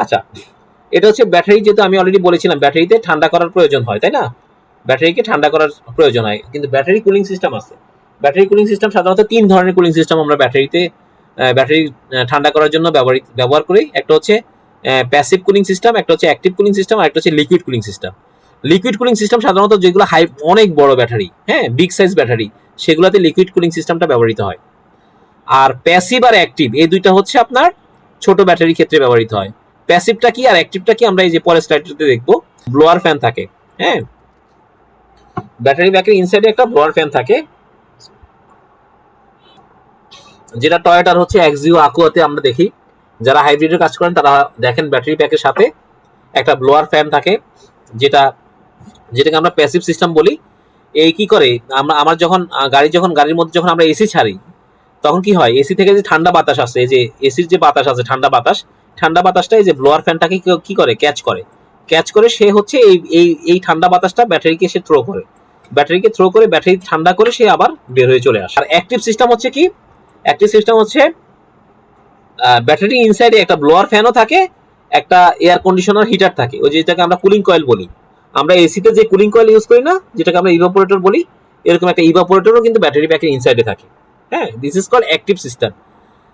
আচ্ছা, এটা হচ্ছে ব্যাটারি, যেহেতু আমি অলরেডি বলেছিলাম ব্যাটারিতে ঠান্ডা করার প্রয়োজন হয়, তাই না? ব্যাটারিকে ঠান্ডা করার প্রয়োজন হয়, কিন্তু ব্যাটারি কুলিং সিস্টেম আছে। ব্যাটারি কুলিং সিস্টেম সাধারণত তিন ধরনের কুলিং সিস্টেম আমরা ব্যাটারিতে ব্যাটারি ঠান্ডা করার জন্য ব্যবহার করি। একটা হচ্ছে প্যাসিভ কুলিং সিস্টেম, একটা হচ্ছে অ্যাক্টিভ কুলিং সিস্টেম, আর একটা হচ্ছে liquid cooling system. Liquid cooling system সাধারণত যেগুলো অনেক বড় ব্যাটারি, হ্যাঁ, বিগ সাইজ ব্যাটারি, সেগুলোতে লিকুইড কুলিং সিস্টেমটা ব্যবহৃত হয়। আর প্যাসিভ আর অ্যাক্টিভ এই দুইটা হচ্ছে আপনার ছোট ব্যাটারির ক্ষেত্রে ব্যবহৃত হয়। প্যাসিভটা কি আর অ্যাক্টিভটা কি আমরা এই যে পরের স্লাইডটাতে দেখবো। ব্লোয়ার ফ্যান থাকে, হ্যাঁ, ব্যাটারি ব্যাকের ইনসাইডে একটা ব্লোয়ার ফ্যান থাকে, যেটা টয়োটার হচ্ছে এক্সিও আকুয়াতে আমরা দেখি। যারা হাইব্রিডের কাজ করেন তারা দেখেন ব্যাটারি প্যাকের সাথে একটা ব্লোয়ার ফ্যান থাকে, যেটা যেটাকে আমরা প্যাসিভ সিস্টেম বলি। এই কি করে, আমার যখন গাড়ির মধ্যে যখন আমরা এসি ছাড়ি, তখন কি হয়, এসি থেকে যে ঠান্ডা বাতাস আসে, এই যে এসির যে বাতাস আছে, ঠান্ডা বাতাসটা এই যে ব্লোয়ার ফ্যানটাকে কি করে, ক্যাচ করে সে হচ্ছে এই ঠান্ডা বাতাসটা ব্যাটারিকে সে থ্রো করে ব্যাটারি ঠান্ডা করে সে আবার বের হয়ে চলে আসে। আর অ্যাক্টিভ সিস্টেম হচ্ছে কি, অ্যাক্টিভ সিস্টেম হচ্ছে ব্যাটারি ইনসাইডে একটা ব্লোয়ার ফ্যানও থাকে, একটা এয়ার কন্ডিশনার হিটার থাকে, ওই যেটাকে আমরা কুলিং কয়েল বলি। আমরা এসিতে যে কুলিং কয়েল ইউজ করি না, যেটাকে আমরা ইভাপোরেটর বলি, এরকম একটা ইভাপোরেটরও কিন্তু ব্যাটারি প্যাকের ইনসাইডে থাকে। হ্যাঁ, this is called active system.